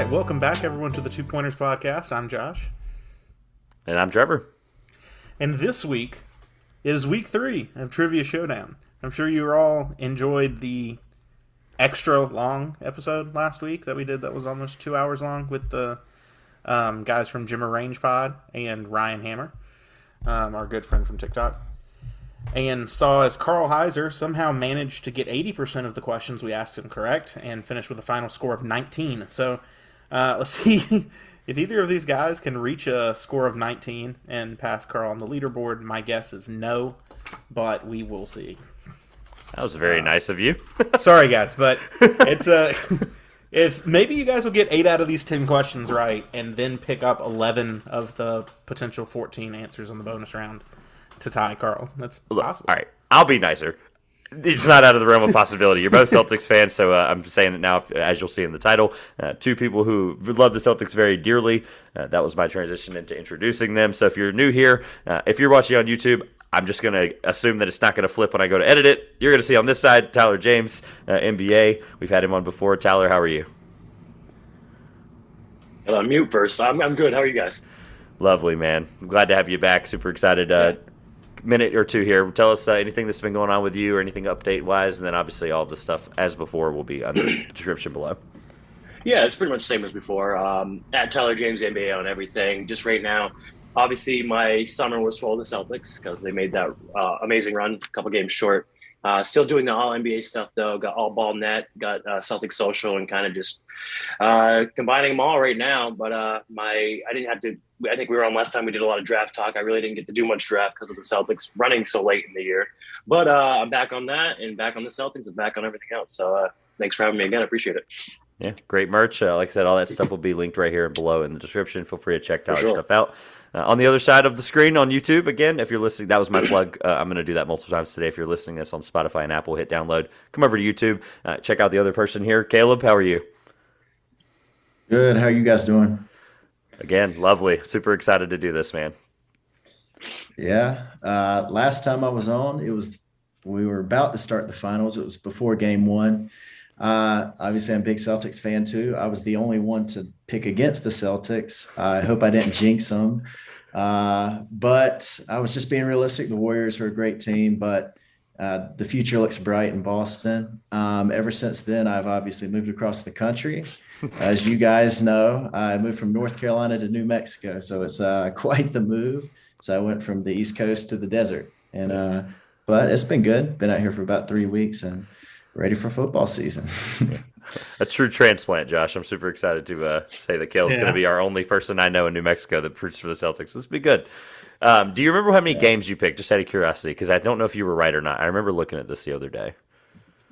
right, welcome back, everyone, to the Two Pointers podcast. I'm Josh. And I'm Trevor. And this week, it is week 3 of Trivia Showdown. I'm sure you all enjoyed the extra long episode last week that we did that was almost 2 hours long with the guys from Jimmer Range Pod and Ryan Hammer, our good friend from TikTok. And saw as Carl Heiser somehow managed to get 80% of the questions we asked him correct and finished with a final score of 19. So let's see if either of these guys can reach a score of 19 and pass Carl on the leaderboard. My guess is no, but we will see. That was very nice of you. Sorry, guys, but it's if maybe you guys will get 8 out of these 10 questions right and then pick up 11 of the potential 14 answers on the bonus round to tie Carl. That's possible. All right, I'll be nicer. It's not out of the realm of possibility. You're both Celtics fans, so I'm saying it now, as you'll see in the title. Two people who love the Celtics very dearly. That was my transition into introducing them. So if you're new here, if you're watching on YouTube, I'm just going to assume that it's not going to flip when I go to edit it. You're going to see on this side, Tyler James, NBA. We've had him on before. Tyler, how are you? Hello, I'm mute first. I'm good. How are you guys? Lovely, man. I'm glad to have you back. Super excited. Minute or two here. Tell us anything that's been going on with you or anything update-wise, and then obviously all of the stuff, as before, will be under the description below. Yeah, it's pretty much the same as before. At Tyler James NBA on everything. Just right now, obviously my summer was full of the Celtics because they made that amazing run, a couple games short. Still doing the all-NBA stuff, though. Got all ball net, got Celtic social, and kind of just combining them all right now. But I didn't have to. I think we were on last time. We did a lot of draft talk. I really didn't get to do much draft because of the Celtics running so late in the year. But I'm back on that and back on the Celtics and back on everything else. So thanks for having me again. I appreciate it. Yeah, great merch. Like I said, all that stuff will be linked right here below in the description. Feel free to check Tyler's stuff out. On the other side of the screen on YouTube, again, if you're listening, that was my plug. I'm going to do that multiple times today. If you're listening to this on Spotify and Apple, hit download. Come over to YouTube. Check out the other person here. Caleb, how are you? Good. How are you guys doing? Again, lovely. Super excited to do this, man. Yeah. Last time I was on, we were about to start the finals. It was before game 1. Obviously, I'm a big Celtics fan too. I was the only one to pick against the Celtics. I hope I didn't jinx them. But I was just being realistic. The Warriors are a great team, but the future looks bright in Boston. Ever since then, I've obviously moved across the country. As you guys know, I moved from North Carolina to New Mexico, so it's quite the move. So I went from the East Coast to the desert, and but it's been good. Been out here for about 3 weeks and ready for football season. A true transplant, Josh. I'm super excited to say that Kale's going to be our only person I know in New Mexico that roots for the Celtics. This will be good. Do you remember how many games you picked, just out of curiosity? Because I don't know if you were right or not. I remember looking at this the other day.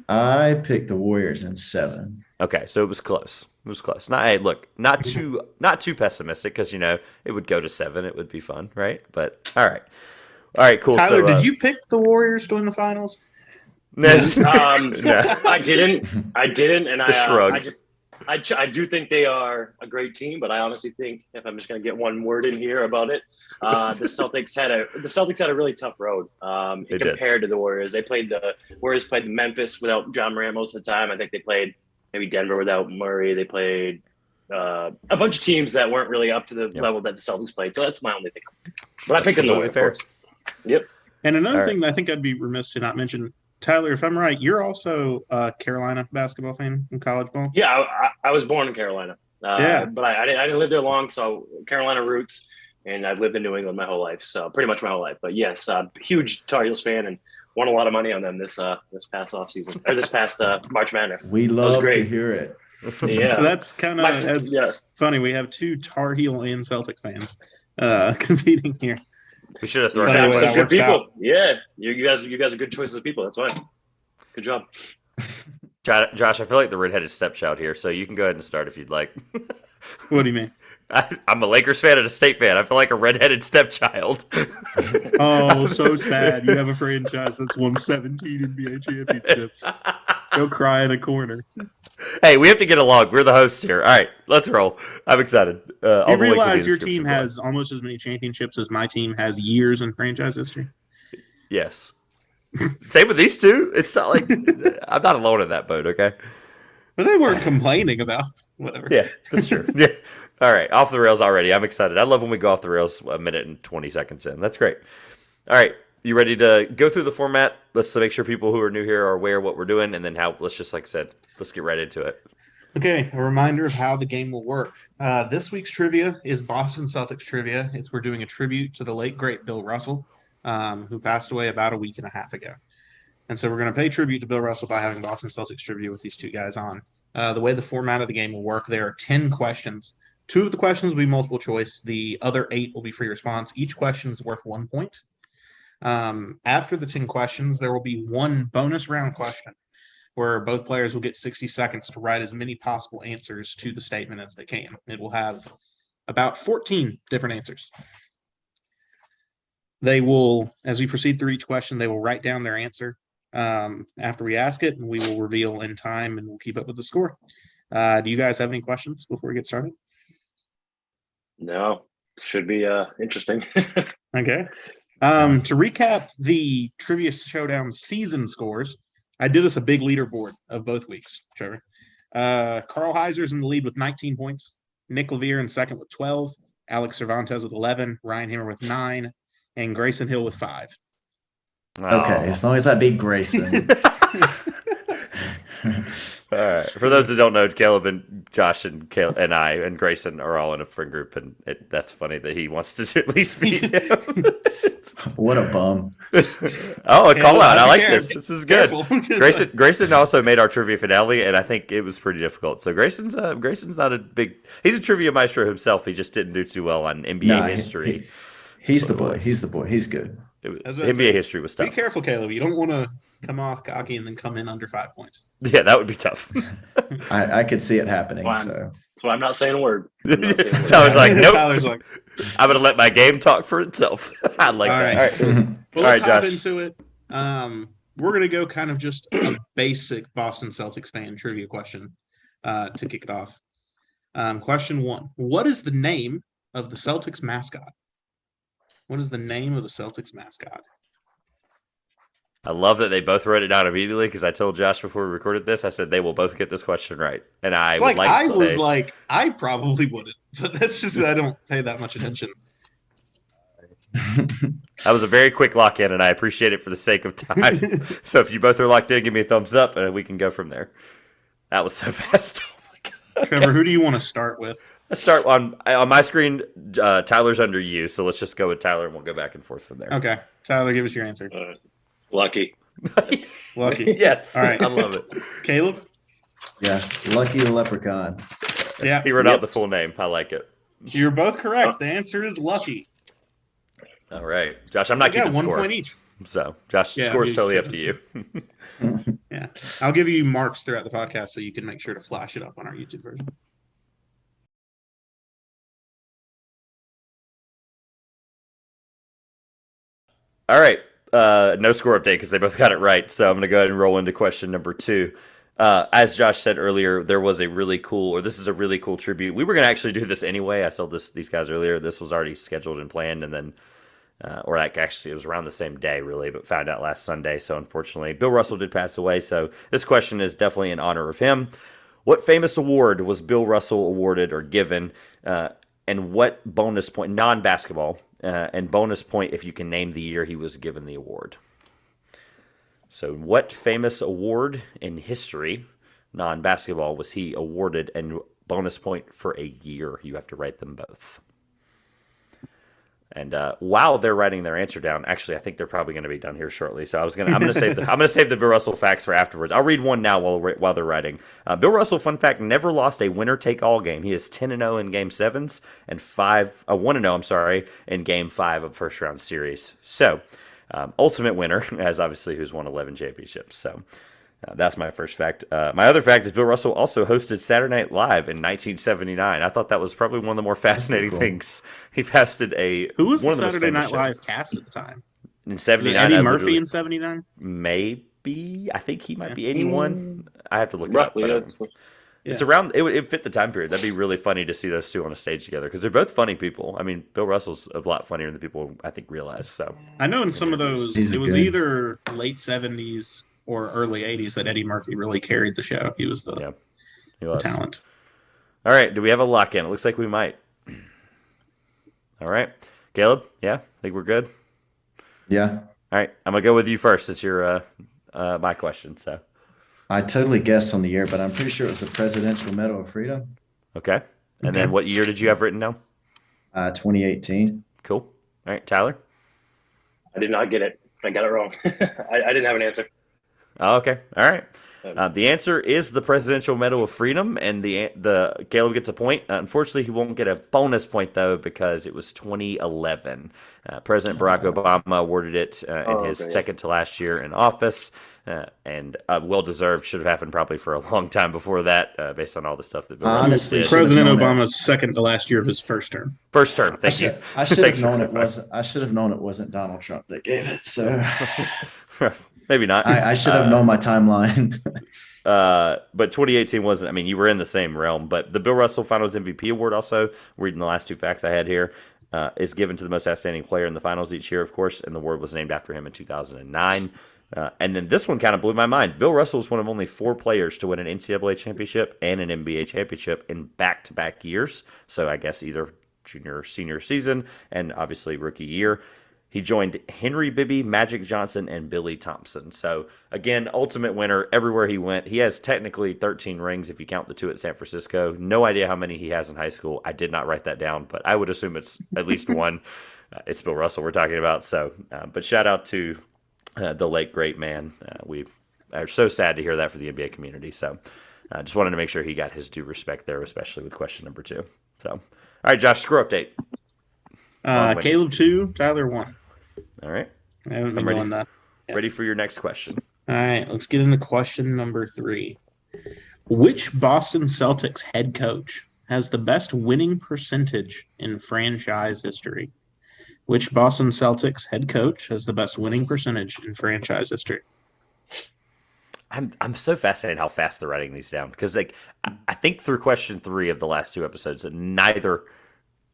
I picked the Warriors in 7. Okay, so it was close. It was close. Not too pessimistic because it would go to 7. It would be fun, right? But all right, cool. Tyler, so, did you pick the Warriors to win the finals? No. I didn't, and I do think they are a great team, but I honestly think, if I'm just going to get one word in here about it, the Celtics had a really tough road compared to the Warriors. The Warriors played Memphis without John Morant most of the time. I think they played maybe Denver without Murray. They played a bunch of teams that weren't really up to the level that the Celtics played. So that's my only thing. But I picked them totally fair. Yep. And another thing that I think I'd be remiss to not mention, Tyler, if I'm right, you're also a Carolina basketball fan in college ball? Yeah, I was born in Carolina. But I didn't live there long, so Carolina roots, and I've lived in New England my whole life, so pretty much my whole life. But yes, huge Tar Heels fan and won a lot of money on them this past offseason, or this past March Madness. We love to hear it. Yeah. So that's kind of funny. We have 2 Tar Heel and Celtic fans competing here. We should have thrown that good people. Out. Yeah, you guys are good choices of people. That's fine. Good job. Josh, I feel like the redheaded stepchild here, so you can go ahead and start if you'd like. What do you mean? I'm a Lakers fan and a State fan. I feel like a redheaded stepchild. Oh, so sad. You have a franchise that's won 17 NBA championships. Go cry in a corner. Hey, we have to get along. We're the hosts here. All right, let's roll. I'm excited. You realize your team has almost as many championships as my team has years in franchise history? Yes. Same with these two. It's not like I'm not alone in that boat, okay? But they weren't complaining about whatever. Yeah, that's true. Yeah. All right, off the rails already. I'm excited. I love when we go off the rails a minute and 20 seconds in. That's great. All right, you ready to go through the format? Let's make sure people who are new here are aware of what we're doing, and then let's just, like I said, let's get right into it. Okay, a reminder of how the game will work. This week's trivia is Boston Celtics trivia. We're doing a tribute to the late, great Bill Russell, who passed away about a week and a half ago. And so we're going to pay tribute to Bill Russell by having Boston Celtics trivia with these two guys on. The way the format of the game will work, there are 10 questions. 2 of the questions will be multiple choice. The other 8 will be free response. Each question is worth 1 point. After the 10 questions, there will be one bonus round question where both players will get 60 seconds to write as many possible answers to the statement as they can. It will have about 14 different answers. They will, as we proceed through each question, they will write down their answer after we ask it, and we will reveal in time, and we'll keep up with the score. Do you guys have any questions before we get started? No, should be interesting. Okay. To recap the Trivia Showdown season scores, I did us a big leaderboard of both weeks, Trevor. Carl Heiser's in the lead with 19 points. Nick Levere in second with 12. Alex Cervantes with 11. Ryan Hammer with 9. And Grayson Hill with 5. Okay, as long as I beat Grayson. All right. For those that don't know, Caleb and Josh and I and Grayson are all in a friend group, and that's funny that he wants to at least beat him. What a bum! Oh, a call out! I like this. This is good. Careful. Grayson also made our trivia finale, and I think it was pretty difficult. So Grayson's not a big. He's a trivia maestro himself. He just didn't do too well on NBA history. He's the boy. He's the boy. He's good. NBA history was tough. Be careful, Caleb. You don't want to come off cocky and then come in under 5 points. Yeah, that would be tough. I could see it happening. So That's why I'm not saying a word. Tyler's like, nope. Tyler's like, I'm going to let my game talk for itself. I like all that. right. All right. Well, All let's right, hop Josh. into it. We're going to go kind of just a basic Boston Celtics fan trivia question to kick it off. Question 1. What is the name of the Celtics mascot? What is the name of the Celtics mascot? I love that they both wrote it down immediately because I told Josh before we recorded this, I said they will both get this question right. And I would like to say... I probably wouldn't, but that's just, I don't pay that much attention. That was a very quick lock-in, and I appreciate it for the sake of time. So if you both are locked in, give me a thumbs up, and we can go from there. That was so fast. Oh my God. Trevor, who do you want to start with? Let's start on my screen. Tyler's under you, so let's just go with Tyler, and we'll go back and forth from there. Okay. Tyler, give us your answer. Lucky. Lucky. Yes. All right. I love it. Caleb? yeah, Lucky the Leprechaun. Yeah. He wrote out the full name. I like it. You're both correct. The answer is Lucky. All right. Josh, I'm not keeping 1 score. point each. So, Josh, the Yeah, score's you totally should. up to you. Yeah. I'll give you marks throughout the podcast so you can make sure to flash it up on our YouTube version. All right. No score update because they both got it right. So I'm going to go ahead and roll into question number 2. As Josh said earlier, this is a really cool tribute. We were going to actually do this anyway. I told these guys earlier. This was already scheduled and planned, and then, it was around the same day, really, but found out last Sunday. So unfortunately, Bill Russell did pass away. So this question is definitely in honor of him. What famous award was Bill Russell awarded or given, and what bonus point, non-basketball, and bonus point if you can name the year he was given the award? So what famous award in history, non-basketball, was he awarded, and bonus point for a year? You have to write them both. And while they're writing their answer down, actually, I think they're probably going to be done here shortly. So I'm going to save the Bill Russell facts for afterwards. I'll read one now while they're writing. Bill Russell, fun fact, never lost a winner-take-all game. He is 10-0 in Game 7s and 1-0, in Game 5 of first-round series. So, ultimate winner, as obviously who's won 11 championships. So that's my first fact. My other fact is Bill Russell also hosted Saturday Night Live in 1979. I thought that was probably one of the more fascinating things. He hosted Who was one the of the most Saturday famous Night Live cast at the time? in 79. Eddie Murphy in 79? Maybe. I think he might be 81. I have to look Roughly. it up. It's around. It fit the time period. That'd be really funny to see those two on a stage together because they're both funny people. I mean, Bill Russell's a lot funnier than people I think realize. So I know in some of those, He's it was good. either late 70s or early 80s that Eddie Murphy really carried the show. He was the He was. Talent. All right. Do we have a lock in? It looks like we might. All right. Caleb? Yeah? I think we're good? Yeah. All right. I'm going to go with you first since you're my question. So. I totally guessed on the year, but I'm pretty sure it was the Presidential Medal of Freedom. Okay. And then what year did you have written down? 2018. Cool. All right. Tyler? I did not get it. I got it wrong. I didn't have an answer. Oh, okay. All right. The answer is the Presidential Medal of Freedom, and the Caleb gets a point. Unfortunately, he won't get a bonus point, though, because it was 2011. President Barack Obama awarded it in his second to last year in office, and well-deserved. Should have happened probably for a long time before that, based on all the stuff that Bill Russell Honestly, did. President Obama's second to last year of his first term. First term, thank you. I should have known it wasn't. I should have known it wasn't Donald Trump that gave it. So maybe not. I should have known my timeline. But 2018 wasn't. I mean, you were in the same realm. But the Bill Russell Finals MVP award, also reading the last two facts I had here, is given to the most outstanding player in the finals each year, of course, and the award was named after him in 2009. And then this one kind of blew my mind. Bill Russell was one of only 4 players to win an NCAA championship and an NBA championship in back-to-back years. So I guess either junior or senior season and obviously rookie year. He joined Henry Bibby, Magic Johnson, and Billy Thompson. So, again, ultimate winner everywhere he went. He has technically 13 rings if you count the 2 at San Francisco. No idea how many he has in high school. I did not write that down, but I would assume it's at least one. It's Bill Russell we're talking about. So, but shout out to the late, great man. We are so sad to hear that for the NBA community. So, just wanted to make sure he got his due respect there, especially with question number 2. So, all right, Josh, score update. Caleb 2, Tyler 1. All right. I haven't been ready. doing that. Ready for your next question. All right, let's get into question number 3. Which Boston Celtics head coach has the best winning percentage in franchise history? Which Boston Celtics head coach has the best winning percentage in franchise history? I'm so fascinated how fast they're writing these down because I think through question 3 of the last 2 episodes that neither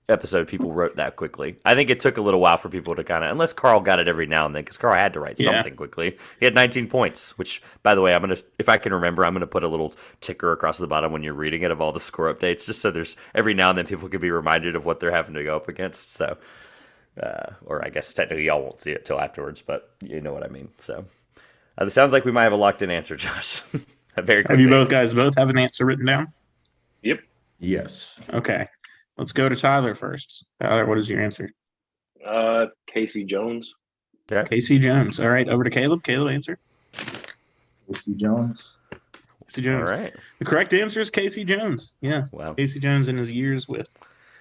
episode people wrote that quickly. I think it took a little while for people to kind of, unless Carl got it every now and then, because Carl had to write something quickly. He had 19 points, which, by the way, if I can remember, I'm gonna put a little ticker across the bottom when you're reading it of all the score updates, just so there's every now and then people can be reminded of what they're having to go up against. So, or I guess technically y'all won't see it till afterwards, but you know what I mean. So, it sounds like we might have a locked-in answer, Josh. Have you both have an answer written down? Yep. Yes. Okay. Let's go to Tyler first. Tyler, what is your answer? Casey Jones. Okay. Casey Jones. All right, over to Caleb. Caleb, answer. Casey Jones. Casey Jones. All right. The correct answer is Casey Jones. Yeah. Wow. Casey Jones in his years with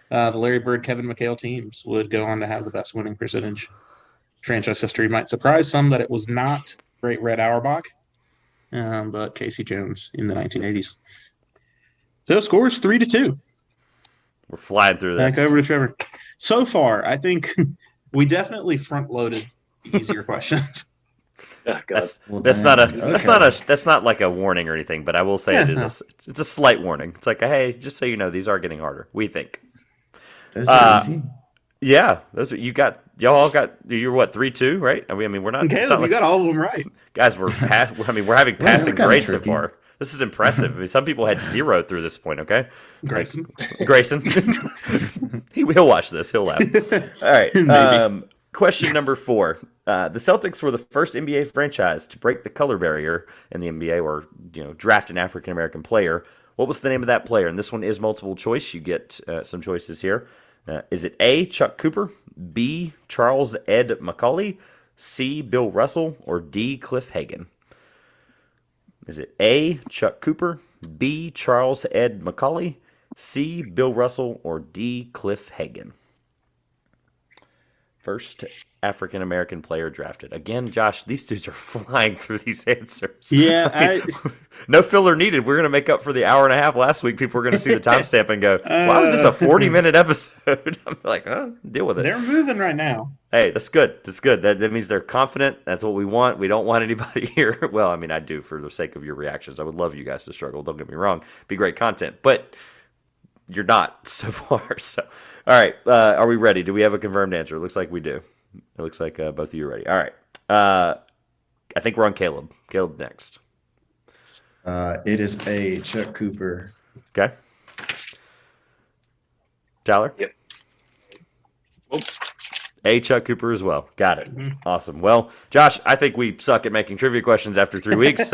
the Larry Bird, Kevin McHale teams would go on to have the best winning percentage. Franchise history might surprise some that it was not Great Red Auerbach, but Casey Jones in the 1980s. So scores 3-2. We're flying through this. Back over to Trevor. So far, I think we definitely front-loaded easier questions. Oh, God. That's not like a warning or anything, but I will say it's a slight warning. It's like, hey, just so you know, these are getting harder. We think. Those are easy. Yeah, that's what you got. Y'all all got. You're what 3-2, right? I mean, we're not. Caleb, you got all of them right, guys. We're having passing grades so tricky. far. This is impressive. I mean, some people had 0 through this point. Okay, Grayson. He'll watch this. He'll laugh. All right. Question number 4. The Celtics were the first NBA franchise to break the color barrier in the NBA, or draft an African American player. What was the name of that player? And this one is multiple choice. You get some choices here. Is it A, Chuck Cooper, B, Charles Ed McCauley, C, Bill Russell, or D, Cliff Hagan? Is it A, Chuck Cooper, B, Charles Ed McCauley, C, Bill Russell, or D, Cliff Hagan? First African-American player drafted. Again, Josh, these dudes are flying through these answers. Yeah. No filler needed. We're going to make up for the hour and a half last week. People are going to see the timestamp and go, why was this a 40-minute episode? I'm like, deal with it. They're moving right now. Hey, that's good. That's good. That means they're confident. That's what we want. We don't want anybody here. Well, I mean, I do for the sake of your reactions. I would love you guys to struggle. Don't get me wrong. Be great content. But you're not so far. So, all right. Are we ready? Do we have a confirmed answer? It looks like we do. It looks like both of you are ready. All right. I think we're on Caleb. Caleb next. It is a Chuck Cooper. Okay. Tyler? Yep. Nope. A Chuck Cooper as well. Got it. Mhm. Awesome. Well, Josh, I think we suck at making trivia questions after 3 weeks.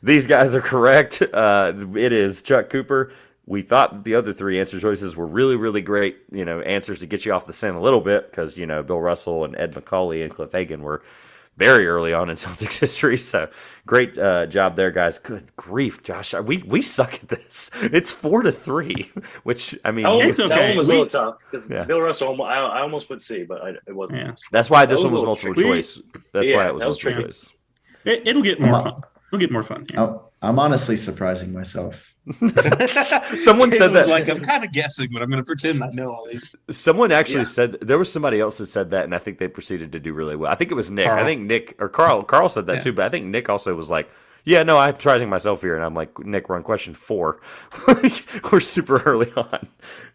These guys are correct. It is Chuck Cooper. We thought the other three answer choices were really, really great, answers to get you off the scent a little bit because, Bill Russell and Ed McCauley and Cliff Hagan were very early on in Celtics history. So great job there, guys. Good grief, Josh. We suck at this. It's 4-3, which, I mean, That one okay. was a little tough because Yeah. Bill Russell, I almost put C, but it wasn't. Yeah. that's why this That one was was a little multiple tricky. choice. That's Yeah, why it was that was multiple tricky. choice. It'll get more fun. It'll get more fun. I'm honestly surprising myself. Someone said Caleb was that. like, I'm kind of guessing, but I'm going to pretend I know all these. Someone actually Yeah. said there was somebody else that said that, and I think they proceeded to do really well. I think it was Nick. I Carl. think Nick or Carl. Carl said that Yeah. too, but I think Nick also was like, "Yeah, no, I'm surprising myself here." And I'm like, "Nick, we're on question 4. We're super early on."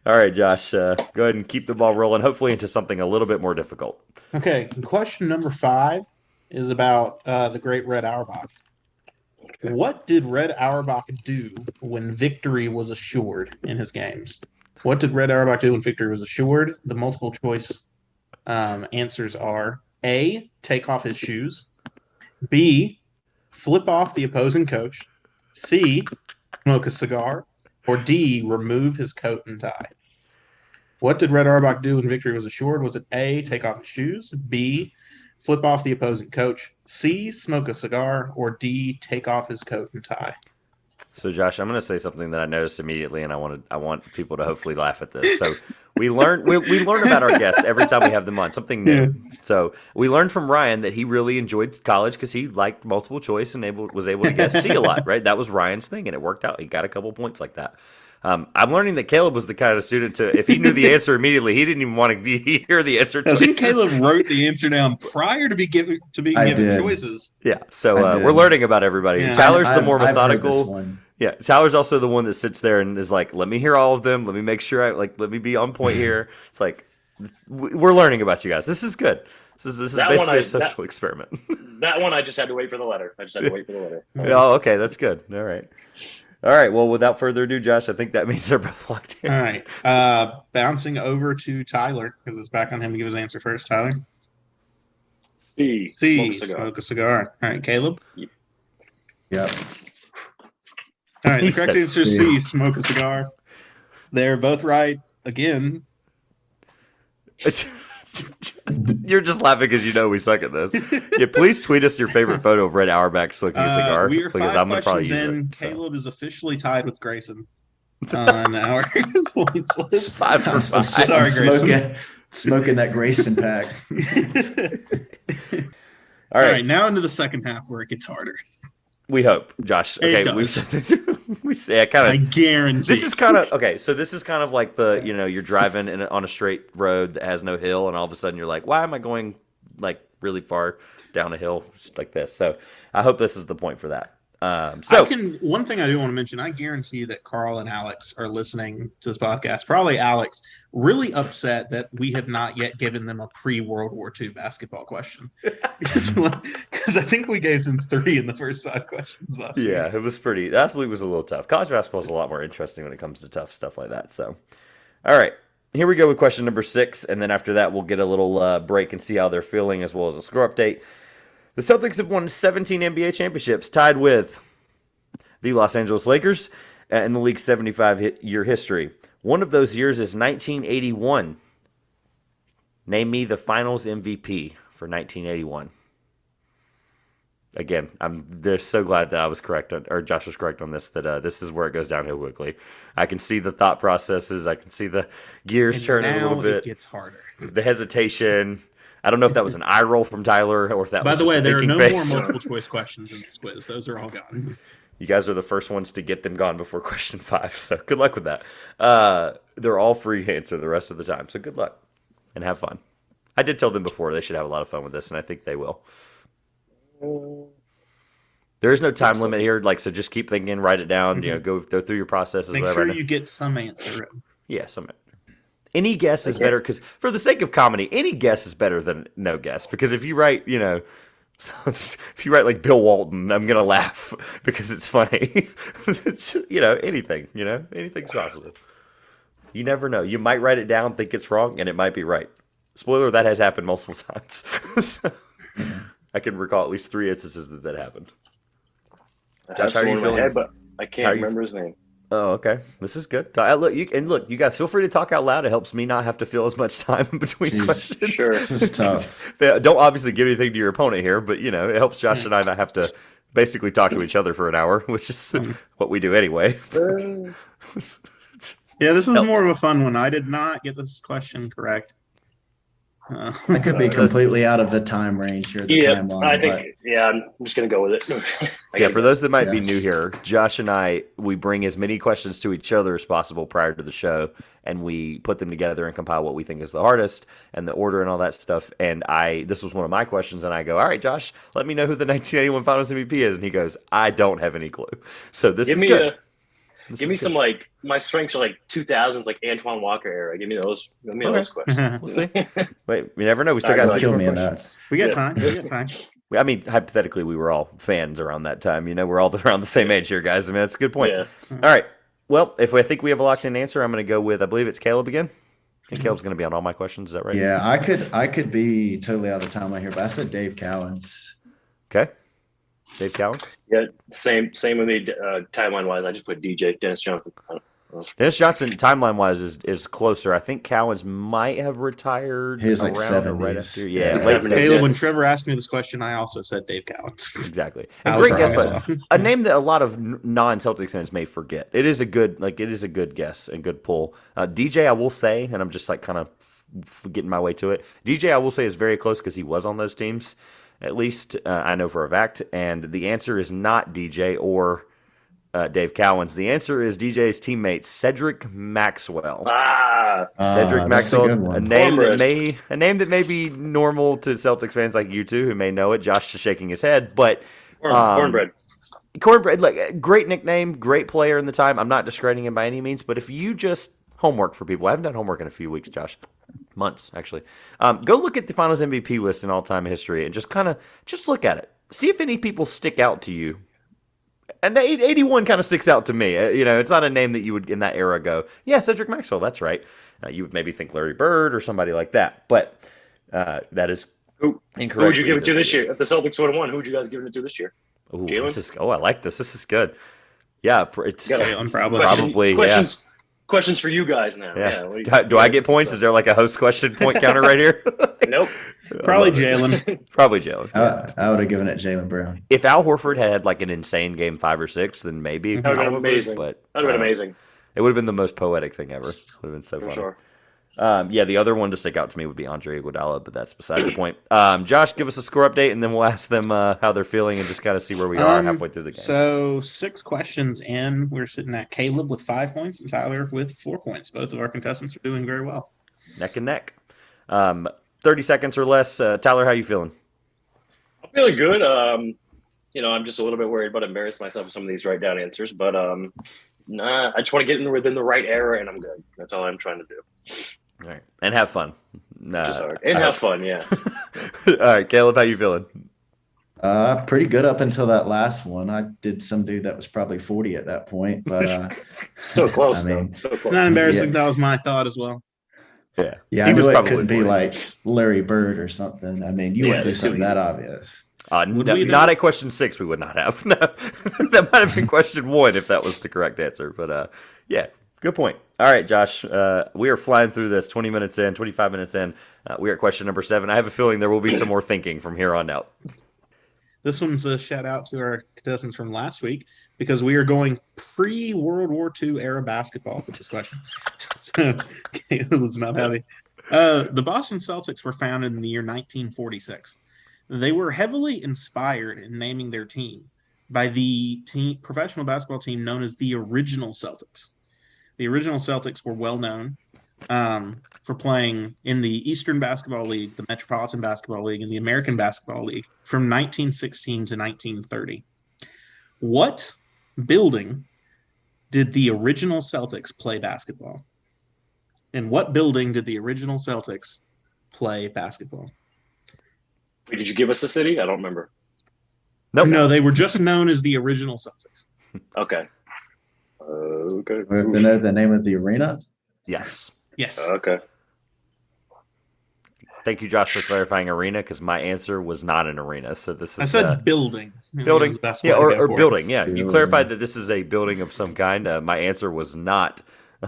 All right, Josh, go ahead and keep the ball rolling. Hopefully into something a little bit more difficult. Okay, question number 5 is about the great Red Auerbach. What did Red Auerbach do when victory was assured in his games? What did Red Auerbach do when victory was assured? The multiple choice answers are A, take off his shoes, B, flip off the opposing coach, C, smoke a cigar, or D, remove his coat and tie. What did Red Auerbach do when victory was assured? Was it A, take off his shoes, B, flip off the opposing coach, C, smoke a cigar, or D, take off his coat and tie? So, Josh, I'm going to say something that I noticed immediately, and I want people to hopefully laugh at this. So, we learn about our guests every time we have them on, something new. Yeah. So, we learned from Ryan that he really enjoyed college because he liked multiple choice and was able to guess C a lot, right? That was Ryan's thing, and it worked out. He got a couple points like that. I'm learning that Caleb was the kind of student to, if he knew the answer immediately, he didn't even want to hear the answer I choices. think Caleb wrote the answer down prior to being given I did. choices. Yeah, so I did. we're learning about everybody. Yeah. Tyler's the more I've heard this methodical. one. Yeah, Tyler's also the one that sits there and is like, "Let me hear all of them. Let me make sure let me be on point here." It's like we're learning about you guys. This is good. This is That basically one a social experiment. That one I just had to wait for the letter. So. Oh, okay, that's good. All right. Well, without further ado, Josh, I think that means they're both locked in. All right. Bouncing over to Tyler, because it's back on him to give his answer first. Tyler? C. C, Smoke a cigar. smoke a cigar. All right, Caleb? Yep. All right, He the correct said answer is C, smoke a cigar. They're both right again. You're just laughing because you know we suck at this. Yeah, please tweet us your favorite photo of Red Auerbach smoking a cigar We are because 5 I'm gonna probably questions use in. it. So. Caleb is officially tied with Grayson on our points list. 5 for I'm 5. Sorry, smoking that Grayson pack. All right. Now into the second half where it gets harder. We hope, Josh. It Okay, does. yeah, kind I of. guarantee. This is kind of okay. So this is kind of like you're driving on a straight road that has no hill, and all of a sudden you're like, why am I going like really far down a hill just like this? So I hope this is the point for that. One thing I do want to mention, I guarantee that Carl and Alex are listening to this podcast. Probably Alex, really upset that we have not yet given them a pre-World War II basketball question. Because I think we gave them 3 in the first 5 questions last week. Yeah, it was pretty. Last week was a little tough. College basketball is a lot more interesting when it comes to tough stuff like that. So, all right, here we go with question number 6, and then after that we'll get a little break and see how they're feeling as well as a score update. The Celtics have won 17 NBA championships, tied with the Los Angeles Lakers in the league's 75-year history. One of those years is 1981. Name me the Finals MVP for 1981. Again, I'm just so glad that I was correct, or Josh was correct on this, that this is where it goes downhill quickly. I can see the thought processes. I can see the gears And turning a now little bit. it gets harder. The hesitation. I don't know if that was an eye roll from Tyler or if that By was the just way, a there are thinking no face. more multiple choice questions in this quiz. Those are all gone. You guys are the first ones to get them gone before question 5, so good luck with that. They're all free to answer the rest of the time, so good luck and have fun. I did tell them before they should have a lot of fun with this, and I think they will. There is no time limit here, so just keep thinking, write it down, go through your processes, Make whatever. sure you get some answer. Yeah, any guess is better, because for the sake of comedy, any guess is better than no guess. Because if you write, So if you write like Bill Walton, I'm gonna laugh because it's funny. Anything. Anything's possible. You never know. You might write it down, think it's wrong, and it might be right. Spoiler: that has happened multiple times. So, I can recall at least 3 instances that happened. Josh, how are you feeling? But I can't remember his name. Oh, okay. This is good. Look, you guys feel free to talk out loud. It helps me not have to fill as much time in between questions. Sure. This is tough. Don't obviously give anything to your opponent here, but it helps Josh and I not have to basically talk to each other for an hour, which is what we do anyway. Yeah, this is more of a fun one. I did not get this question correct. I could be completely out of the time range here. Timeline, I think. Yeah, I'm just gonna go with it. Yeah, for those that might be new here, Josh and I, we bring as many questions to each other as possible prior to the show, and we put them together and compile what we think is the hardest and the order and all that stuff. And this was one of my questions, and I go, "All right, Josh, let me know who the 1981 Finals MVP is." And he goes, "I don't have any clue." So this is good. Give me some my strengths are 2000s, Antoine Walker era. Give me those. Give me those questions. We'll see. Wait, you never know. We still got 6 more questions. We got time. We got time. I mean, hypothetically, we were all fans around that time. We're all around the same age here, guys. I mean, that's a good point. Yeah. All right. Well, if I think we have a locked-in answer, I'm going to go with, I believe it's Caleb again. I think Caleb's going to be on all my questions. Is that right? Yeah, I could be totally out of the timeline here, but I said Dave Cowens. Okay. Dave Cowens? Yeah, same with me. Timeline-wise, I just put DJ Dennis Johnson. Dennis Johnson, timeline-wise, is closer. I think Cowens might have retired He's around 70s. Right after. Yeah, late 70s. Caleb, when Trevor asked me this question, I also said Dave Cowens. Exactly. I And was great guess, wrong as but a name that a lot of non-Celtics fans may forget. It is a good guess and good pull. DJ, I will say, and I'm just kind of getting my way to it. DJ, I will say, is very close because he was on those teams. At least I know for a fact. And the answer is not DJ or Dave Cowens. The answer is DJ's teammate Cedric Maxwell. Cedric Maxwell, a name that may be normal to Celtics fans like you two who may know it. Josh is shaking his head, but Cornbread. Great nickname, great player in the time. I'm not discrediting him by any means, but if you just homework for people, I haven't done homework in a few weeks, Josh. Months, actually. Go look at the Finals MVP list in all-time history and just look at it. See if any people stick out to you. And 81 kind of sticks out to me. It's not a name that you would in that era go, yeah, Cedric Maxwell, that's right. You would maybe think Larry Bird or somebody like that. But that is incorrect. Who would you give it to this year? If the Celtics would have won, who would you guys give it to this year? Jalen? I like this. This is good. Yeah, it's probably. Questions for you guys now. Yeah. Do I get points? Is there a host question point counter right here? Nope. Probably Jalen. Probably Jalen. I would have given it Jalen Brown. If Al Horford had an insane game 5 or 6, then maybe. That would have been amazing. But, that would have been amazing. It would have been the most poetic thing ever. It would have been so funny. Sure. The other one to stick out to me would be Andre Iguodala, but that's beside the point. Josh, give us a score update, and then we'll ask them how they're feeling and just kind of see where we are halfway through the game. So 6 questions in. We're sitting at Caleb with 5 points and Tyler with 4 points. Both of our contestants are doing very well. Neck and neck. 30 seconds or less. Tyler, how you feeling? I'm feeling good. I'm just a little bit worried about embarrassing myself with some of these write-down answers, but I just want to get within the right era, and I'm good. That's all I'm trying to do. All right. And have fun. Have fun, yeah. All right, Caleb, how you feeling? Pretty good up until that last one. I did some dude that was probably 40 at that point, but so close. So close. Not embarrassing. Yeah. That was my thought as well. Yeah. I knew it couldn't be like Larry Bird or something. I mean, you wouldn't do something that obvious. Not at question 6, we would not have. No, that might have been question 1 if that was the correct answer. But good point. All right, Josh, we are flying through this 20 minutes in, 25 minutes in. We are at question number 7. I have a feeling there will be some more thinking from here on out. This one's a shout out to our contestants from last week because we are going pre-World War II era basketball with this question. So Caleb's not happy. The Boston Celtics were founded in the year 1946. They were heavily inspired in naming their team by the professional basketball team known as the original Celtics. The original Celtics were well known for playing in the Eastern Basketball League, the Metropolitan Basketball League, and the American Basketball League from 1916 to 1930. What building did the original Celtics play basketball? In what building did the original Celtics play basketball? Wait, did you give us a city? I don't remember. Nope. No, they were just known as the original Celtics. Okay. Okay. We have to know the name of the arena. Yes. Yes. Okay. Thank you, Josh, for clarifying arena, because my answer was not an arena. So this is I said building. building. The best Yeah, way to go or for it. building. Yeah, you Building. clarified that this is a building of some kind. My answer was not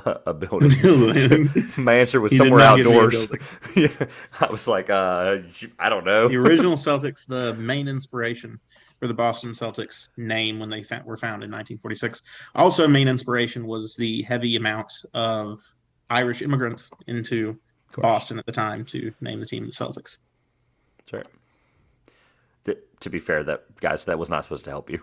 a building. My answer was You did somewhere not give me a outdoors. building. Yeah, I was like, I don't know. The original Celtics, the main inspiration for the Boston Celtics name when they were founded in 1946. Also, main inspiration was the heavy amount of Irish immigrants into Boston at the time to name the team the Celtics. That's right. To be fair, that was not supposed to help you.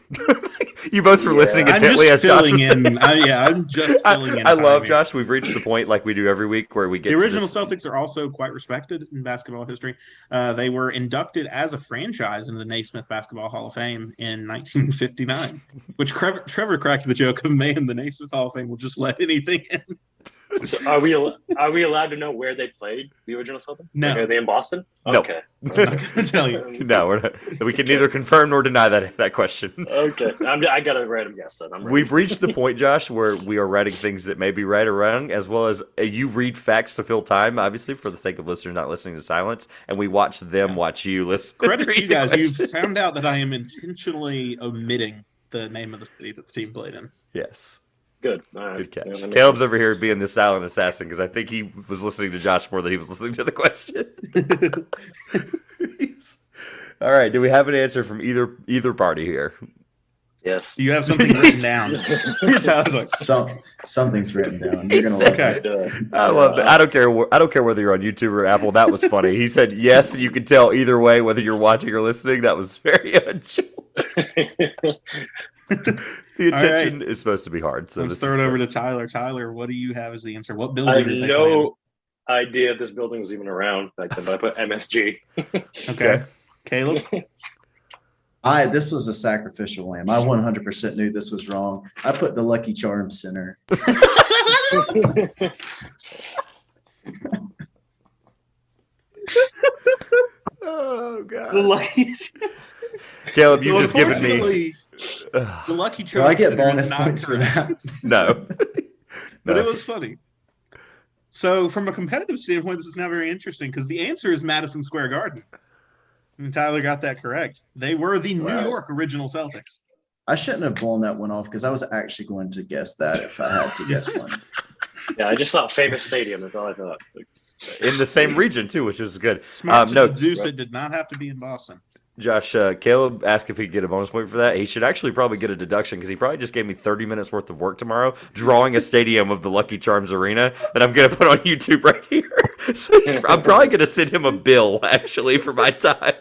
You both were listening I'm intently just as Josh filling was saying. in. I'm just filling in. I love time Josh. We've reached the point, like we do every week, where we get The to original this. Celtics are also quite respected in basketball history. They were inducted as a franchise into the Naismith Basketball Hall of Fame in 1959, which Trevor cracked the joke of, man, the Naismith Hall of Fame will just let anything in. So are we allowed to know where they played the original Celtics? No. Like, are they in Boston? No. Okay. I'm not going to tell you. No, we're not. We can neither confirm nor deny that question. Okay. I got a random guess then. I'm ready. We've reached the point, Josh, where we are writing things that may be right or wrong, as well as you read facts to fill time, obviously, for the sake of listeners not listening to silence, and we watch them watch you listen. Credit to read you the guys. question. You've found out that I am intentionally omitting the name of the city that the team played in. Yes. Good. All right. Good catch. Yeah, that makes Caleb's sense. over here being the silent assassin because I think he was listening to Josh more than he was listening to the question. All right. Do we have an answer from either party here? Yes. Do you have something written down? Tyler's like, Something's written down. You're gonna Exactly. love it. I love that. I don't care whether you're on YouTube or Apple. That was funny. He said yes, and you can tell either way whether you're watching or listening. That was very unusual. The attention is supposed to be hard. So let's throw it over to Tyler. Tyler, what do you have as the answer? What building I have did they play no idea if this building was even around back then, but I put MSG. in? Okay. Caleb? This was a sacrificial lamb. I 100% knew this was wrong. I put the Lucky Charms Center. Oh god. The Lucky Caleb, you've Well, just given me unfortunately, the Lucky Do Charms I get Center is bonus not points for correct. that? no. But No. it was funny. So, from a competitive standpoint, this is now very interesting because the answer is Madison Square Garden. And Tyler got that correct. They were the New Wow. York original Celtics. I shouldn't have blown that one off because I was actually going to guess that if I had to guess one. Yeah, I just saw famous stadium. That's all I thought. Like, In the same region too, which is good. Smart to No, deduce it did not have to be in Boston. Josh, Caleb asked if he could get a bonus point for that. He should actually probably get a deduction because he probably just gave me 30 minutes worth of work tomorrow drawing a stadium of the Lucky Charms Arena that I'm going to put on YouTube right here. So I'm probably going to send him a bill, actually, for my time.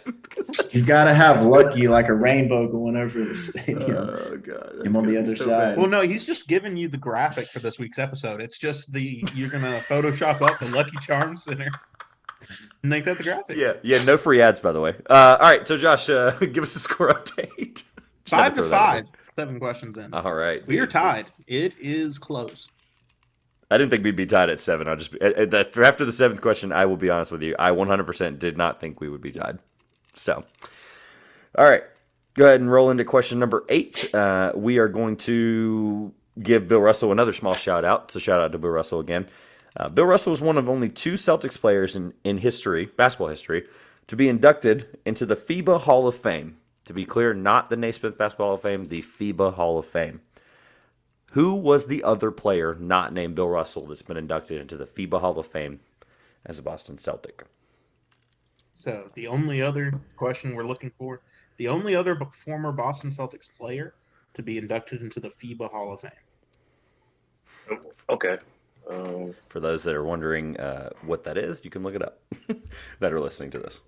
You got to have Lucky like a rainbow going over the stadium. Oh, God. Him on the other side. Well, no, he's just giving you the graphic for this week's episode. It's just you're going to Photoshop up the Lucky Charms Center and make that the graphic. Yeah, no free ads, by the way. All right, so Josh, give us a score update. Just had 5 to to throw that 5. 7 questions in. in. All right. We are tied. It is close. I didn't think we'd be tied at 7. I'll just after the 7th question, I will be honest with you. I 100% did not think we would be tied. So, all right. Go ahead and roll into question number 8. We are going to give Bill Russell another small shout out. So shout out to Bill Russell again. Bill Russell was one of only 2 Celtics players in history, basketball history, to be inducted into the FIBA Hall of Fame. To be clear, not the Naismith Basketball Hall of Fame, the FIBA Hall of Fame. Who was the other player not named Bill Russell that's been inducted into the FIBA Hall of Fame as a Boston Celtic? So the only other question we're looking for, the only other former Boston Celtics player to be inducted into the FIBA Hall of Fame. okay. For those that are wondering what that is, you can look it up that are listening to this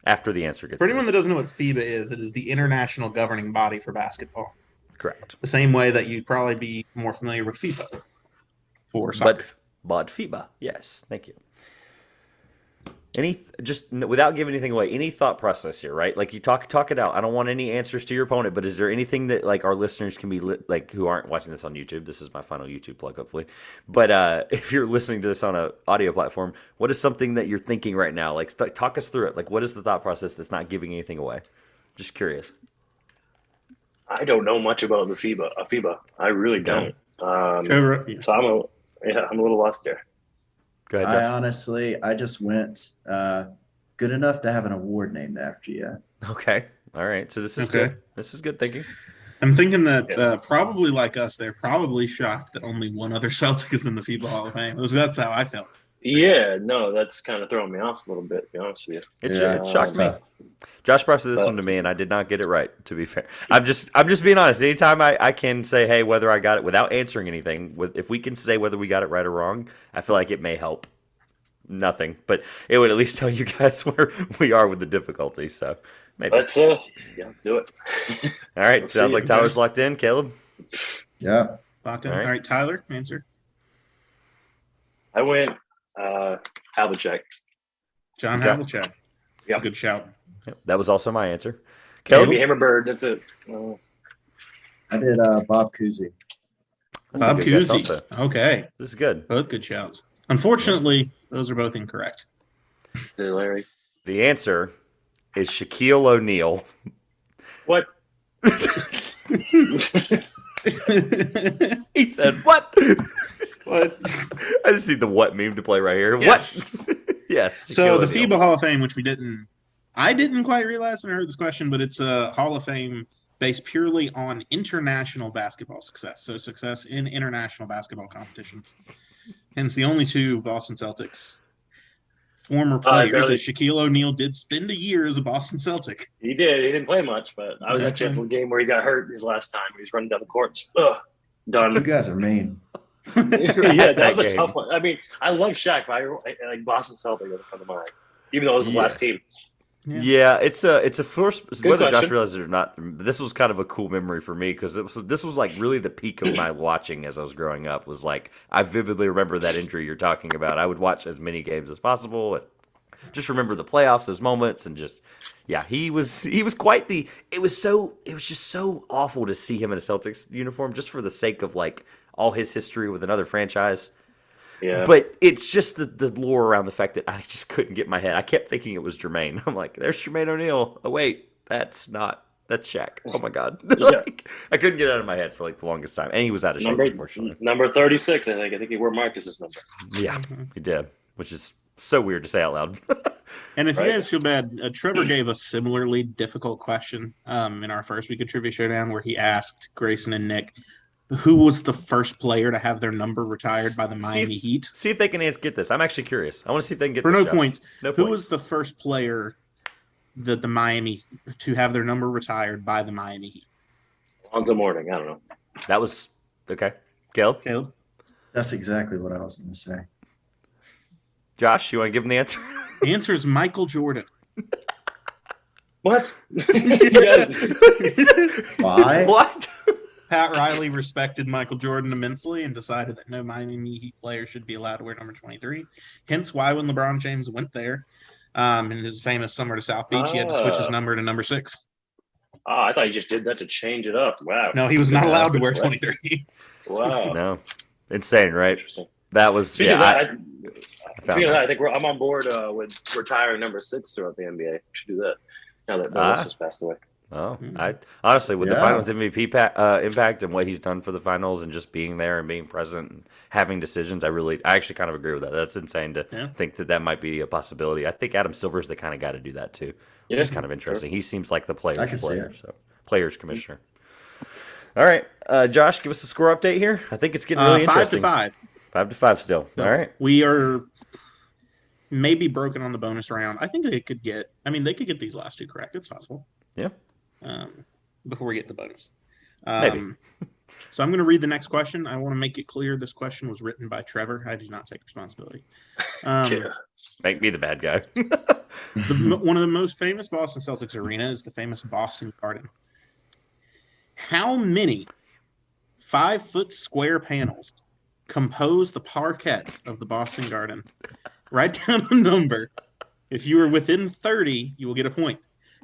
after the answer gets For anyone given. that doesn't know what FIBA is, it is the international governing body for basketball. Correct. The same way that you'd probably be more familiar with FIFA for soccer. But FIBA, yes. Thank you. Without giving anything away, any thought process here, right? Like you talk it out. I don't want any answers to your opponent, but is there anything that like our listeners can be like who aren't watching this on YouTube? This is my final YouTube plug, hopefully. But if you're listening to this on an audio platform, what is something that you're thinking right now? Like talk us through it. Like what is the thought process that's not giving anything away? Just curious. I don't know much about the FIBA. I really don't. So I'm a little lost there. Go ahead, I just went good enough to have an award named after you. Okay. All right. So this is good. This is good thinking. I'm thinking that probably like us, they're probably shocked that only one other Celtic is in the FIBA Hall of Fame. That's how I felt. Yeah, no, that's kind of throwing me off a little bit, to be honest with you. It shocked me. Josh brought this one to me, and I did not get it right, to be fair. I'm just being honest. Anytime I can say, hey, whether I got it without answering anything, if we can say whether we got it right or wrong, I feel like it may help. Nothing, but it would at least tell you guys where we are with the difficulty. So maybe. Let's do it. All right. Sounds like Tyler's locked in. Caleb? Yeah. Locked in. All right, Tyler, answer. I went Havlicek. John Havlicek. That's a good shout. Yep, that was also my answer. Caleb Hammerbird. That's it. I did Bob Cousy. Bob Cousy. Okay. This is good. Both good shouts. Unfortunately, those are both incorrect. Hey, Larry. The answer is Shaquille O'Neal. What? He said, what? What? I just need the what meme to play right here. Yes. What? Yes. So the FIBA Hall of Fame, which I didn't quite realize when I heard this question, but it's a Hall of Fame based purely on international basketball success. So success in international basketball competitions. Hence the only two Boston Celtics former players that Shaquille O'Neal did spend a year as a Boston Celtic. He did. He didn't play much, but I was actually at the game where he got hurt his last time. He was running down the court. Done. You guys are mean. Yeah, that was a tough one. I mean, I love Shaq, but I like Boston Celtics at the front of mind, even though it was his last team. Yeah, it's a first. Whether question. Josh realized it or not, this was kind of a cool memory for me because this was like really the peak of my watching as I was growing up. Was like I vividly remember that injury you're talking about. I would watch as many games as possible. And just remember the playoffs, those moments, and just he was quite the. It was just so awful to see him in a Celtics uniform just for the sake of like all his history with another franchise. Yeah. But it's just the lore around the fact that I just couldn't get my head. I kept thinking it was Jermaine. I'm like, there's Jermaine O'Neal. Oh, wait, that's Shaq. Oh, my God. I couldn't get it out of my head for like the longest time. And he was out of shape, unfortunately. Number 36, I think. I think he wore Marcus's number. Yeah, he did, which is so weird to say out loud. And if you guys feel bad, Trevor gave a similarly difficult question in our first week of Trivia Showdown where he asked Grayson and Nick, who was the first player to have their number retired by the Miami Heat? See if they can get this. I'm actually curious. I want to see if they can get for this. No points. Who was the first player that the Miami to have their number retired by the Miami Heat? Alonzo Mourning. I don't know. That was okay. Caleb? That's exactly what I was going to say. Josh, you want to give him the answer? The answer is Michael Jordan. What? Why? What? Pat Riley respected Michael Jordan immensely and decided that no Miami Heat player should be allowed to wear number 23. Hence why when LeBron James went there in his famous summer to South Beach, he had to switch his number to number 6. Oh, I thought he just did that to change it up. Wow. No, he was not allowed to wear 23. Wow. No. Insane, right? Interesting. That was, Speaking of that, I I think I'm on board with retiring number 6 throughout the NBA. We should do that now that Willis has passed away. Oh, I honestly, with the finals MVP impact and what he's done for the finals and just being there and being present and having decisions, I actually kind of agree with that. That's insane to think that might be a possibility. I think Adam Silver's the kind of guy to do that too. Which is kind of interesting. Sure. He seems like the player's player, so player's commissioner. All right, Josh, give us a score update here. I think it's getting really interesting. 5-5. 5-5 still. So all right, we are maybe broken on the bonus round. I think they could get. I mean, they could get these last two correct. It's possible. Yeah. Before we get the bonus. Maybe. So I'm going to read the next question. I want to make it clear this question was written by Trevor. I do not take responsibility. Make me the bad guy. One of the most famous Boston Celtics arena is the famous Boston Garden. How many 5-foot square panels compose the parquet of the Boston Garden? Write down a number If you are within 30, you will get a point.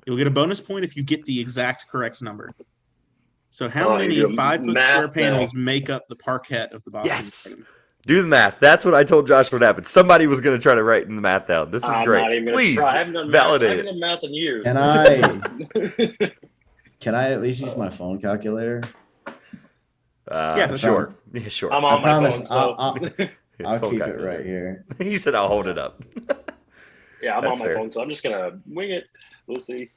You'll get a bonus point if you get the exact correct number. So how many you're doing 5-foot math square now. panels make up the parquet of the Boston Yes. Garden? Do the math. That's what I told Josh would happen. Somebody was going to try to write in the math down. This is I'm great. not even going to Please try. I haven't done validate math in years. Can I at least use my phone calculator? Yeah, that's sure. Yeah, sure. I'm on I my promise phone, so I'll Phone keep it calculator. right here. He said I'll hold it up. yeah, I'm That's on my fair. phone, so I'm just gonna wing it. We'll see.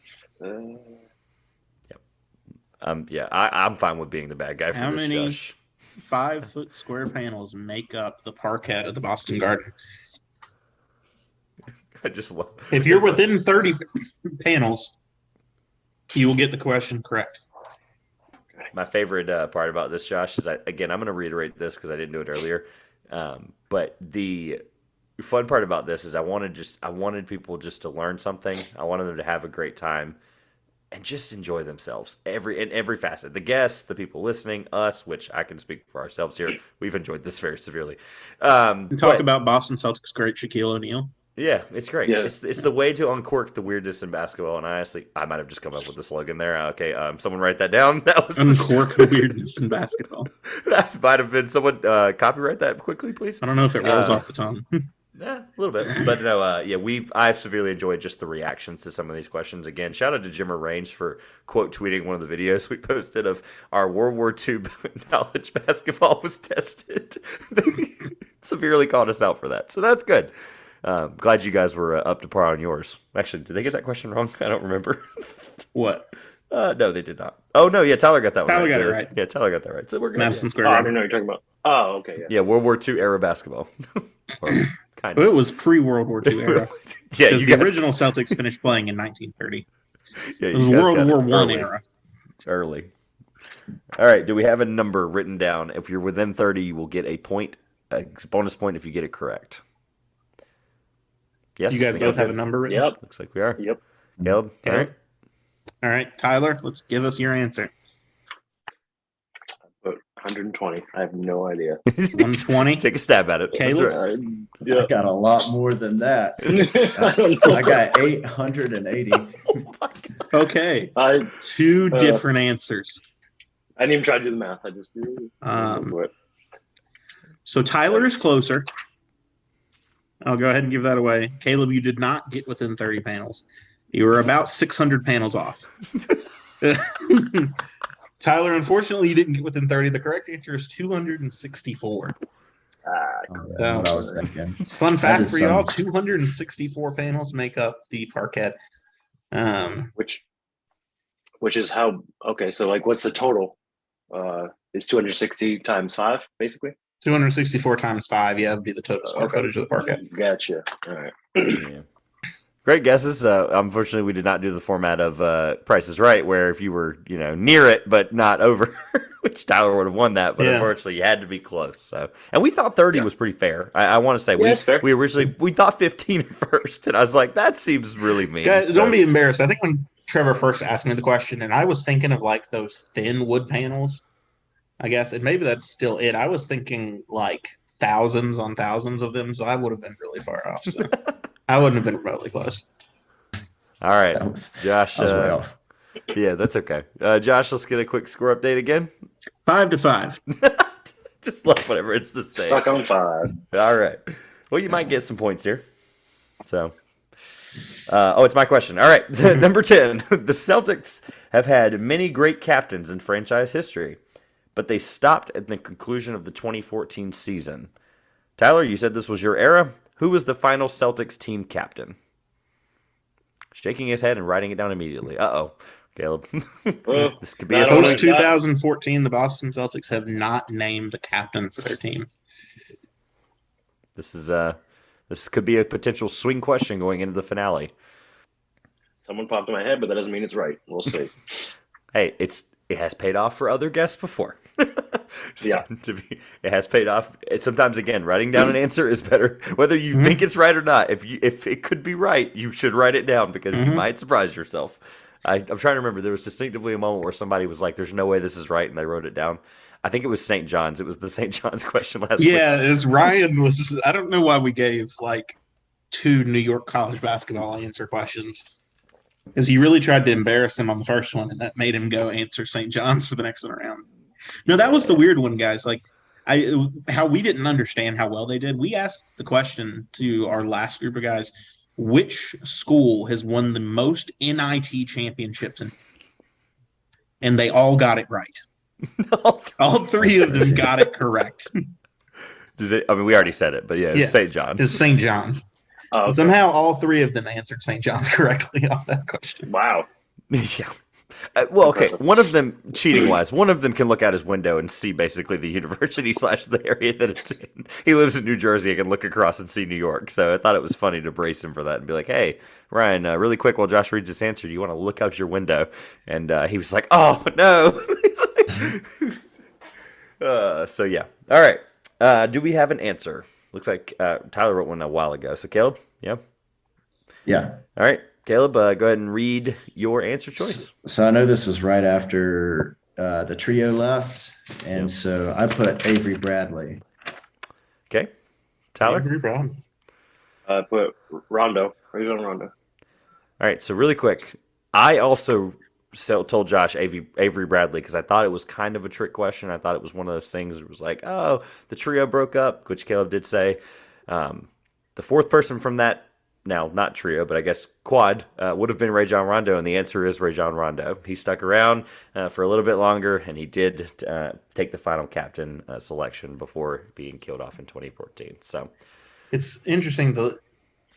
Yeah, I'm fine with being the bad guy for How this, many- Josh. 5-foot square panels make up the parquet of the Boston Garden. I just love. If you're within 30 panels, you will get the question correct. My favorite part about this, Josh, is I'm going to reiterate this because I didn't do it earlier. But the fun part about this is I wanted people just to learn something. I wanted them to have a great time and just enjoy themselves in every facet. The guests, the people listening, us, which I can speak for ourselves here. We've enjoyed this very severely. Talk about Boston Celtics great Shaquille O'Neal. Yeah, it's great. Yeah. It's the way to uncork the weirdness in basketball. And I might have just come up with the slogan there. Okay, someone write that down. That was Uncork the weirdness in basketball. That might have been someone. Copyright that quickly, please. I don't know if it rolls off the tongue. A little bit, but no. I've severely enjoyed just the reactions to some of these questions. Again, shout out to Jimmer Range for quote tweeting one of the videos we posted of our World War II knowledge basketball was tested. They severely called us out for that, so that's good. Glad you guys were up to par on yours. Actually, did they get that question wrong? I don't remember. What? No, they did not. Oh no, yeah, Tyler got that one. Tyler got it too. right. Yeah, Tyler got that right. So we're good. Madison Oh, Square I Garden. don't know what you're talking about. Oh, okay, yeah. Yeah, World War II era basketball. Or kind Well, of. it was pre-World War II era. Yeah, Because you the guys. original Celtics finished playing in 1930. Yeah, It was you guys World got it War One early. era. Early. All right. Do we have a number written down? If you're within 30, you will get a point, a bonus point if you get it correct. Yes. You guys we both got have a that? number written? Yep. Looks like we are. Yep. Caleb. Okay. All right. All right, Tyler, let's give us your answer. But 120. I have no idea. 120. Take a stab at it. That's Caleb? right. Yeah. I got a lot more than that. I don't know. I got 880. Okay, I two different answers. didn't even try to do the math. I just So Tyler is closer. I'll go ahead and give that away. Caleb, you did not get within 30 panels. You were about 600 panels off. Tyler, unfortunately, you didn't get within 30. The correct answer is 264. That's what I was thinking. Fun fact is for y'all, some- 264 panels make up the parquet. which is how okay, so like what's the total? Is 260 times 5, basically? 264 times 5, yeah, would be the total square footage of the parquet. Gotcha. All right. Yeah. Great guesses. Unfortunately, we did not do the format of Price is Right, where if you were, near it but not over, which Tyler would have won that. But Yeah. unfortunately, you had to be close. So, and we thought 30 was pretty fair. I want to say Yeah, it's fair. we thought 15 at first, and I was like, that seems really mean. Guys, So- don't be embarrassed. I think when Trevor first asked me the question, and I was thinking of like those thin wood panels, I guess, and maybe that's still it. I was thinking like thousands on thousands of them, so I would have been really far off. So I wouldn't have been remotely close. All right, That was, Josh. that was way off. Yeah, that's okay. Josh, let's get a quick score update again. 5-5. Just love whatever it's the same. Stuck on 5. All right. Well, you might get some points here. So, it's my question. All right. Number 10. The Celtics have had many great captains in franchise history, but they stopped at the conclusion of the 2014 season. Tyler, you said this was your era. Who was the final Celtics team captain? Shaking his head and writing it down immediately. Uh-oh. Caleb. Well, This could be a not only- Post 2014, the Boston Celtics have not named a captain for their team. This could be a potential swing question going into the finale. Someone popped in my head, but that doesn't mean it's right. We'll see. Hey, it has paid off for other guests before. So, Yeah. It has paid off. Sometimes, again, writing down an answer is better, whether you think it's right or not. If it could be right, you should write it down because you might surprise yourself. I'm trying to remember. There was distinctively a moment where somebody was like, "There's no way this is right," and they wrote it down. I think it was St. John's. It was the St. John's question last week. Yeah, as Ryan was, I don't know why we gave like 2 New York college basketball answer questions. Because he really tried to embarrass him on the first one, and that made him go answer St. John's for the next one around. No, that was the weird one, guys. Like, how we didn't understand how well they did. We asked the question to our last group of guys, which school has won the most NIT championships? And they all got it right. All three of them got it correct. We already said it, but yeah, St. John's. It's St. John's. Oh, okay. Somehow all three of them answered St. John's correctly off that question. Wow. Yeah. Well, okay. One of them, cheating-wise, one of them can look out his window and see basically the university / the area that it's in. He lives in New Jersey. He can look across and see New York. So I thought it was funny to brace him for that and be like, hey, Ryan, really quick while Josh reads this answer, do you want to look out your window? And he was like, oh, no. So, yeah. All right. Do we have an answer? Looks like Tyler wrote one a while ago. So, Caleb? Yeah? Yeah. All right. Caleb, go ahead and read your answer choice. So I know this was right after the trio left, and so I put Avery Bradley. Okay. Tyler? Avery Bradley. I put Rondo. Rajon Rondo. All right. So, really quick, I also told Josh Avery Bradley because I thought it was kind of a trick question. I thought it was one of those things that was like, oh, the trio broke up, which Caleb did say. The fourth person from that, now not trio, but I guess quad, would have been Rajon Rondo, and the answer is Rajon Rondo. He stuck around for a little bit longer, and he did take the final captain selection before being killed off in 2014. So it's interesting. The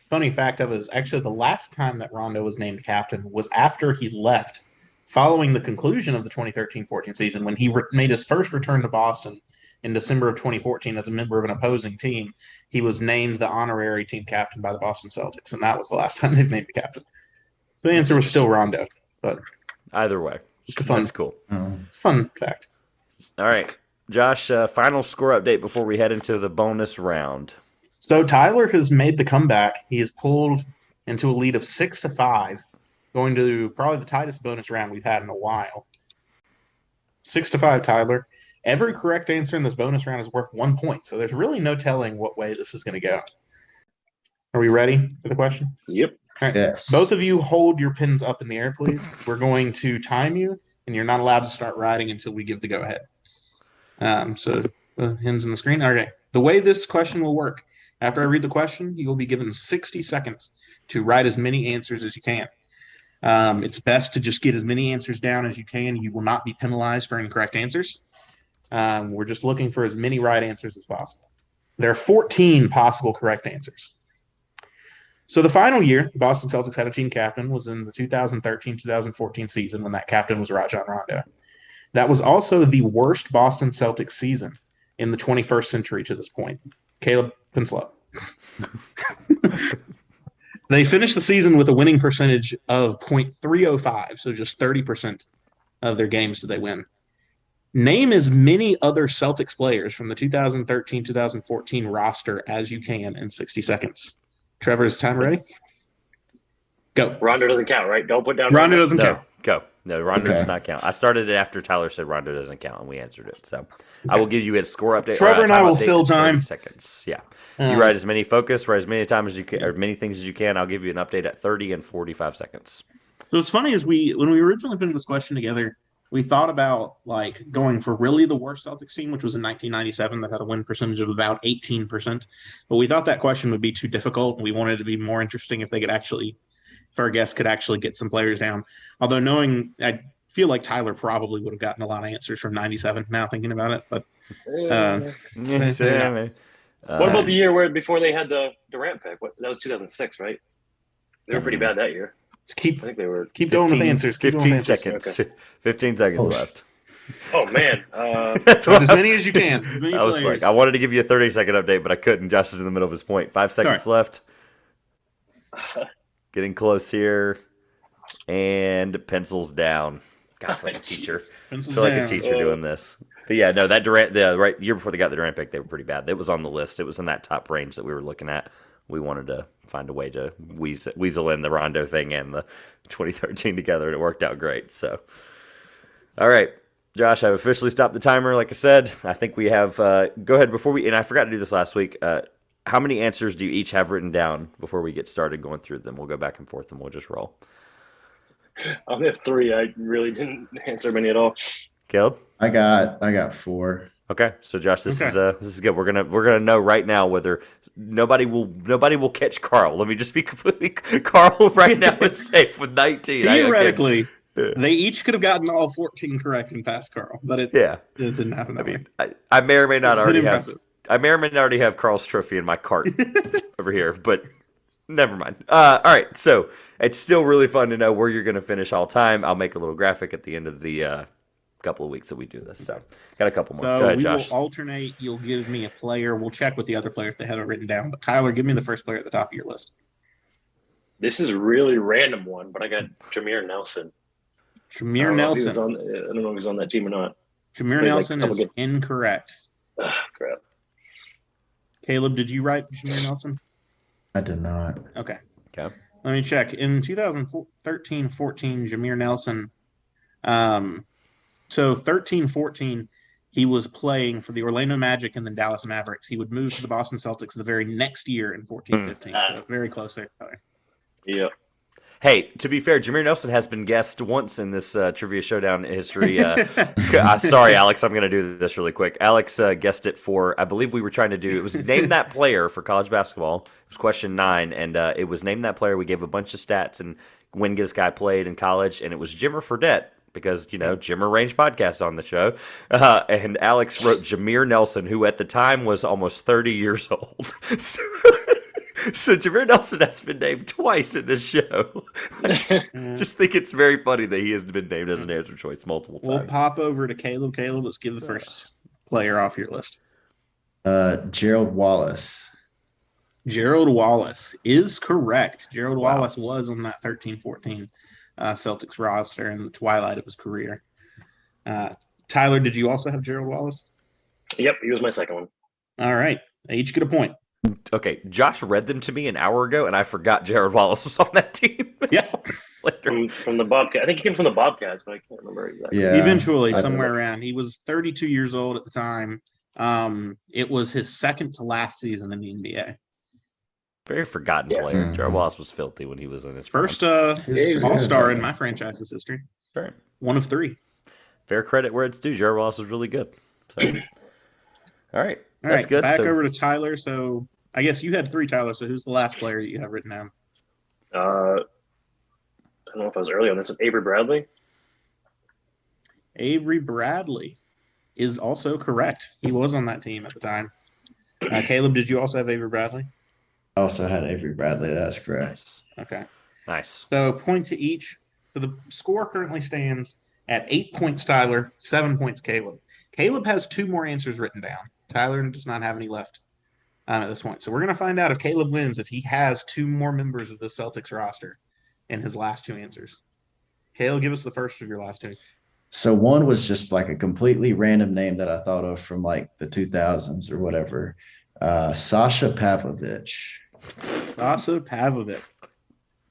funny fact of it is actually the last time that Rondo was named captain was after he left following the conclusion of the 2013-14 season when he made his first return to Boston in December of 2014 as a member of an opposing team. He was named the honorary team captain by the Boston Celtics, and that was the last time they've named a captain. So the answer was still Rondo, but either way, just a fun, that's cool. Fun fact. All right, Josh, final score update before we head into the bonus round. So Tyler has made the comeback. He has pulled into a lead of 6-5, going to probably the tightest bonus round we've had in a while. 6-5, Tyler. Every correct answer in this bonus round is worth 1 point, so there's really no telling what way this is going to go. Are we ready for the question? Yep. All right. Yes. Both of you hold your pens up in the air, please. We're going to time you, and you're not allowed to start writing until we give the go-ahead. So the pens on the screen. Okay. The way this question will work, after I read the question, you'll be given 60 seconds to write as many answers as you can. It's best to just get as many answers down as you can. You will not be penalized for incorrect answers. We're just looking for as many right answers as possible. There are 14 possible correct answers. So the final year the Boston Celtics had a team captain was in the 2013-2014 season when that captain was Rajon Rondo. That was also the worst Boston Celtics season in the 21st century to this point. Caleb, pencil up. They finished the season with a winning percentage of .305, so just 30% of their games did they win. Name as many other Celtics players from the 2013-2014 roster as you can in 60 seconds. Trevor, is time ready? Go. Rondo doesn't count, right? Don't put down Rondo doesn't count. Go. No, Rondo does not count. I started it after Tyler said Rondo doesn't count, and we answered it. So I will give you a score update. Trevor and I will fill time. 30 seconds. Yeah. You write as many write as many times as you can, or many things as you can. I'll give you an update at 30 and 45 seconds. So it's funny is when we originally put this question together, we thought about like going for really the worst Celtics team, which was in 1997 that had a win percentage of about 18%. But we thought that question would be too difficult, and we wanted it to be more interesting if our guests could actually get some players down. Although I feel like Tyler probably would have gotten a lot of answers from 97 now thinking about it. But what about the year before they had the Durant pick? That was 2006, right? They were pretty bad that year. I think they were. Keep going with answers. 15 seconds. Okay. 15 seconds left. Oh, man. As many as you can. I wanted to give you a 30-second update, but I couldn't. Josh was in the middle of his point. 5 seconds left. Getting close here. And pencils down. God, I feel like a teacher. I feel like a teacher doing this. But yeah, no, that Durant, year before they got the Durant pick, they were pretty bad. It was on the list. It was in that top range that we were looking at. We wanted to find a way to weasel in the Rondo thing and the 2013 together, and it worked out great. So, all right, Josh, I've officially stopped the timer. Like I said, I think we have. Go ahead before we. And I forgot to do this last week. how many answers do you each have written down before we get started going through them? We'll go back and forth and we'll just roll. I have 3. I really didn't answer many at all. Caleb? I got 4. Okay, so Josh, this is good. We're gonna know right now whether nobody will catch Carl. Let me just be completely Carl right now is safe with 19. Theoretically, they each could have gotten all 14 correct and passed Carl, but it didn't happen that way. I may or may not already have. Impressive. I may or may not already have Carl's trophy in my cart over here, but never mind. All right, so it's still really fun to know where you're going to finish all time. I'll make a little graphic at the end of the couple of weeks that we do this. So got a couple more. So Go ahead, we Josh. will alternate. You'll give me a player. We'll check with the other player if they have it written down. But Tyler, give me the first player at the top of your list. This is a really random one, but I got Jameer Nelson. Jameer Nelson. I don't know if he's on that team or not. Jameer Nelson is incorrect. Ugh, crap. Caleb, did you write Jameer Nelson? I did not. Okay. Okay. Let me check. In 2013-14, Jameer Nelson. So 13-14, he was playing for the Orlando Magic and the Dallas Mavericks. He would move to the Boston Celtics the very next year in 14-15. So very close there. Yeah. Hey, to be fair, Jameer Nelson has been guest once in this Trivia Showdown history. Sorry, Alex, I'm going to do this really quick. Alex guessed it for, I believe we were trying to do, it was name that player for college basketball. It was question 9, and it was name that player. We gave a bunch of stats and when this guy played in college, and it was Jimmer Fredette. Because, Jim arranged podcasts on the show. And Alex wrote Jameer Nelson, who at the time was almost 30 years old. So Jameer Nelson has been named twice in this show. Just think it's very funny that he has been named as an answer choice multiple times. We'll pop over to Caleb. Caleb, let's give the first player off your list. Gerald Wallace. Gerald Wallace is correct. Gerald Wallace was on that 13-14 Celtics roster in the twilight of his career. Tyler, did you also have Gerald Wallace? Yep, he was my second one. All right. They each get a point. Okay, Josh read them to me an hour ago, and I forgot Jared Wallace was on that team. Yeah. From the Bobcats. I think he came from the Bobcats, but I can't remember exactly. Yeah. Eventually, somewhere around. He was 32 years old at the time. It was his second to last season in the NBA. Very forgotten player. Mm-hmm. Jared Wallace was filthy when he was in his First pretty All-Star good, in my franchise's history. Right. One of 3. Fair credit where it's due. Jared Wallace was really good. So. All right. That's good. Back over to Tyler. So I guess you had 3, Tyler. So who's the last player that you have written down? I don't know if I was early on this one. Avery Bradley. Avery Bradley is also correct. He was on that team at the time. Caleb, did you also have Avery Bradley? I also had Avery Bradley. That's correct. Nice. Okay. Nice. So point to each. So the score currently stands at 8 points, Tyler, 7 points, Caleb. Caleb has 2 more answers written down. Tyler does not have any left at this point. So we're going to find out if Caleb wins if he has 2 more members of the Celtics roster in his last 2 answers. Caleb, give us the first of your last 2. So one was just like a completely random name that I thought of from like the 2000s or whatever. Sasha Pavlovich. Sasha Pavlovich.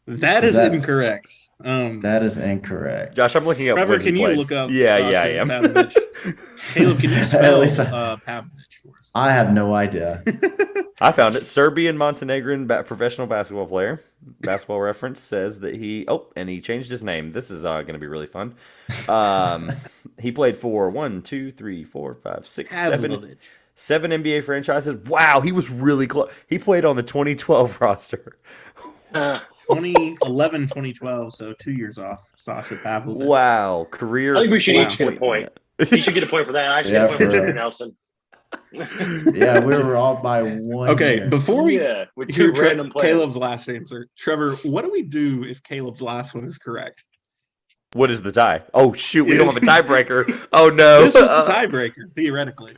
That is incorrect. That is incorrect. Josh, I'm looking up. Trevor, when he can you played. look up? Yeah, Sasha I am. Pavlovich? Caleb, can you spell Pavlovich for us? I have no idea. I found it. Serbian Montenegrin professional basketball player. Basketball Reference says that he changed his name. This is going to be really fun. He played for 1, 2, 3, 4, 5, 6, 7 NBA franchises. Wow, he was really close. He played on the 2012 roster. 2011, 2012, so 2 years off. Sasha Pavlovich. Wow, career. I think we should each get a point. He should get a point for that. I should get a point for Jameer Nelson. Yeah, we were all by 1. Okay, year. before we with 2 random players. Caleb's last answer. Trevor, what do we do if Caleb's last one is correct? What is the tie? Oh, shoot, we don't have a tiebreaker. Oh, no. This was the tiebreaker, theoretically.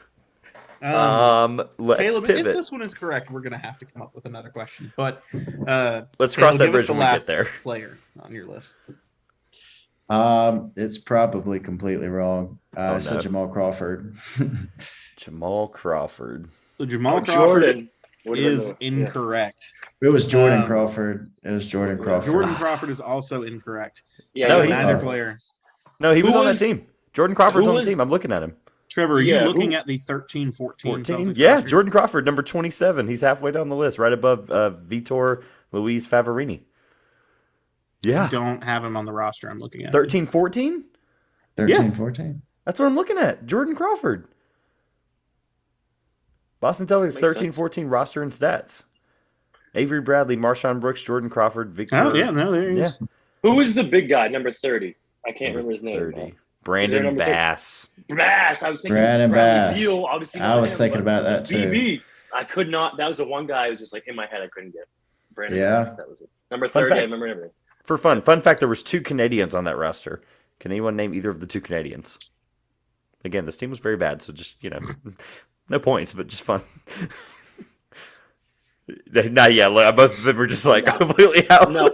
Let's Caleb, pivot. if this one is correct, we're going to have to come up with another question. But let's Caleb, cross that give us bridge the when we last get there. player on your list. It's probably completely wrong. I said Jamal Crawford. Jamal Crawford. So Jamal Crawford Jordan is incorrect. It was Jordan Crawford. It was Jordan Crawford. Jordan Crawford is also incorrect. Yeah, No, Neither player. No, he was on that was- team. Jordan Crawford's who on the was- team. I'm looking at him. Trevor, are you Yeah, looking at the 13-14 Celtics Yeah, roster? Jordan Crawford, number 27. He's halfway down the list, right above Vitor Luis Favarini. Yeah. Don't have him on the roster. I'm looking at 13-14? 13-14. That's what I'm looking at. Jordan Crawford. Boston Celtics Makes 13-14 roster and stats. Avery Bradley, Marshawn Brooks, Jordan Crawford, Victor. Oh, yeah, no, there he is. Who is the big guy, number 30? I can't remember his name. 30. Brandon number 30? Bass. Bass. I was thinking Brandon Bradley Bass. Beal, obviously I not was him, thinking but about that too. BB. I could not. That was the one guy who was just like in my head. I couldn't get. Brandon Yeah. Bass. That was it. Number Fun 30. I fact. remember everything. For fun fact, there was 2 Canadians on that roster. Can anyone name either of the 2 Canadians? Again, this team was very bad, so just, no points, but just fun. Not yet. Both of them were just like completely out. No.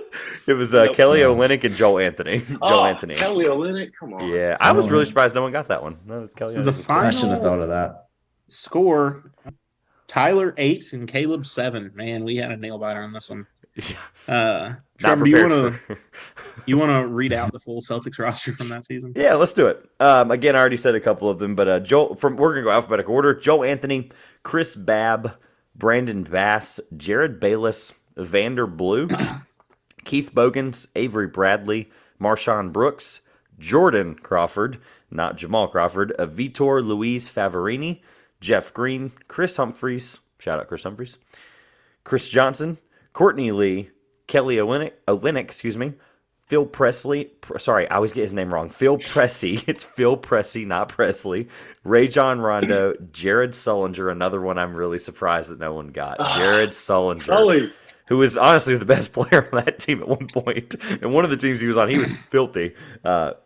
It was Nope. Kelly Olynyk and Joel Anthony. Anthony. Kelly Olynyk. Come on. Yeah, I was really surprised no one got that one. No, it was Kelly So the Olynyk. final I should have thought of that. score, Tyler 8 and Caleb 7. Man, we had a nail biter on this one. Not Trevor, do you prepared want to read out the full Celtics roster from that season? Yeah, let's do it. Again, I already said a couple of them, but we're gonna go alphabetical order. Joel Anthony, Chris Babb, Brandon Bass, Jared Bayless, Vander Blue, Keith Bogans, Avery Bradley, Marshawn Brooks, Jordan Crawford, not Jamal Crawford, Vitor Luis Favarini, Jeff Green, Chris Humphries, shout out Chris Humphries, Chris Johnson, Courtney Lee, Kelly Olynyk, Phil Presley. Sorry, I always get his name wrong. Phil Pressey. It's Phil Pressey, not Presley. Ray John Rondo, Jared Sullinger, another one I'm really surprised that no one got. Jared Sullinger. Sully. Who was honestly the best player on that team at one point. And one of the teams he was on, he was filthy.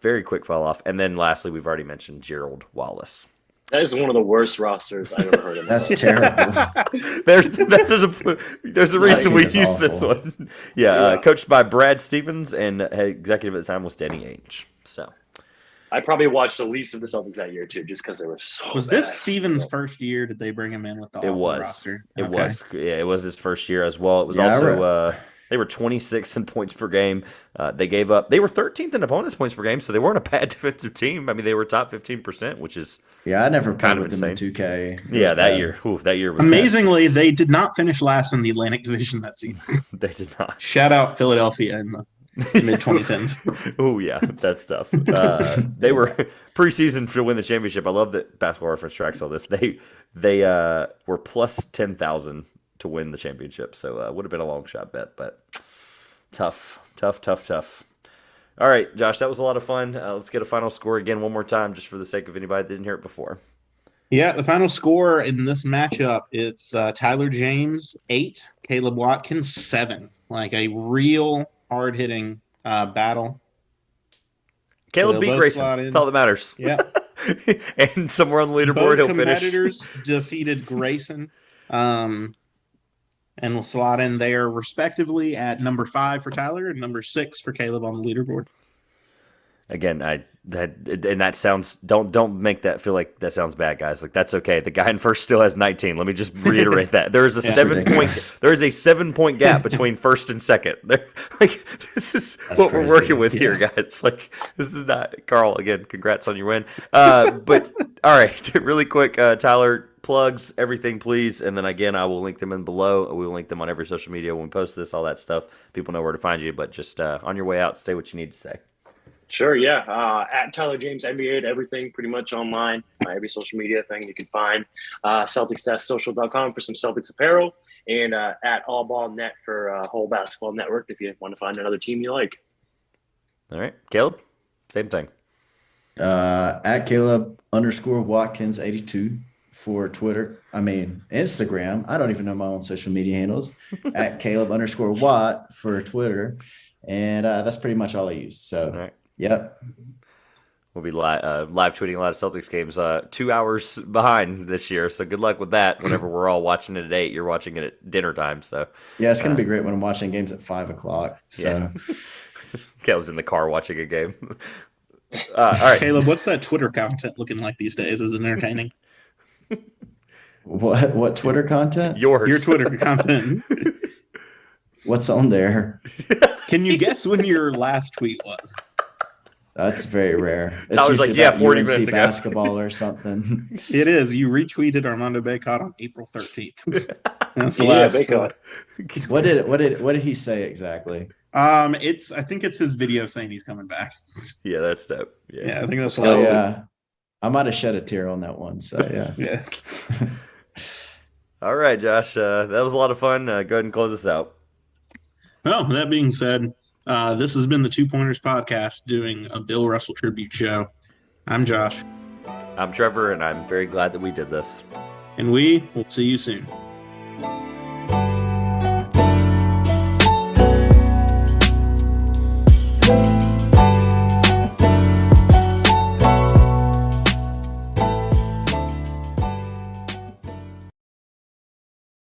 Very quick fall off. And then lastly, we've already mentioned Gerald Wallace. That is one of the worst rosters I've ever heard of. That's terrible. There's a reason we team is used this awful. one. Yeah, coached by Brad Stevens, and executive at the time was Danny Ainge. So I probably watched the least of the Celtics that year too, just because they were so. Was bad. this Stevens' first year? Did they bring him in with the awful roster? It Okay. was. Yeah, it was his first year as well. It was Yeah, also they were 26th in points per game. They were 13th in opponents' points per game, so they weren't a bad defensive team. I mean, they were top 15%, which is Yeah, I never played Kind of with them in insane. 2K. It yeah, was that bad. year. That year was Amazingly, they did not finish last in the Atlantic Division that season. bad. They did not. Shout out Philadelphia in the mid 2010s. Oh yeah, that's tough. They were preseason to win the championship. I love that Basketball Reference tracks all this. They were plus 10,000 to win the championship. So it would have been a long shot bet, but tough. All right, Josh, that was a lot of fun. Let's get a final score again one more time, just for the sake of anybody that didn't hear it before. Yeah, the final score in this matchup, it's Tyler James 8, Caleb Watkins 7. Like a real hard-hitting battle. Caleb So beat both Grayson. slot in. That's all that matters. Yeah. And somewhere on the leaderboard, Both he'll finish. competitors defeated Grayson, and will slot in there respectively at number 5 for Tyler and number 6 for Caleb on the leaderboard. Again, that sounds don't make that feel like that sounds bad, guys. Like that's okay. The guy in first still has 19. Let me just reiterate that. There is a That's 7 ridiculous. point there is a 7 point gap between first and second. This is That's what crazy. we're working with here, guys. Like this is not Carl again, congrats on your win. But all right, really quick, Tyler, plugs, everything, please. And then again, I will link them in below. We will link them on every social media when we post this, all that stuff. People know where to find you, but just on your way out, say what you need to say. Sure, yeah. At Tyler James NBA, everything pretty much online. Every social media thing you can find. Celtics-social.com for some Celtics apparel. And at All Ball Net for whole basketball network if you want to find another team you like. All right, Caleb, same thing. At Caleb_Watkins82 for Twitter. Instagram. I don't even know my own social media handles. At Caleb_Watt for Twitter. And that's pretty much all I use. So, All right. Yep. We'll be live tweeting a lot of Celtics games 2 hours behind this year, so good luck with that. Whenever we're all watching it at 8, you're watching it at dinner time. So Yeah, it's going to be great when I'm watching games at 5 o'clock. So, Caleb's in the car watching a game. All right. Caleb, what's that Twitter content looking like these days? Is it entertaining? what Twitter content? Yours. Your Twitter content. What's on there? Can you guess when your last tweet was? That's very rare. It's Tyler's like, usually yeah, about 40 UNC minutes ago. basketball or something. It is. You retweeted Armando Bacot on April 13th. That's the Yeah, last. Bacot. What did he say exactly? I think it's his video saying he's coming back. Yeah, that's dope. Yeah, I think that's the Oh last. yeah, I might have shed a tear on that one. So yeah. Yeah. All right, Josh. That was a lot of fun. Go ahead and close us out. Well, that being said, this has been the Two Pointers podcast doing a Bill Russell tribute show. I'm Josh. I'm Trevor, and I'm very glad that we did this. And we will see you soon.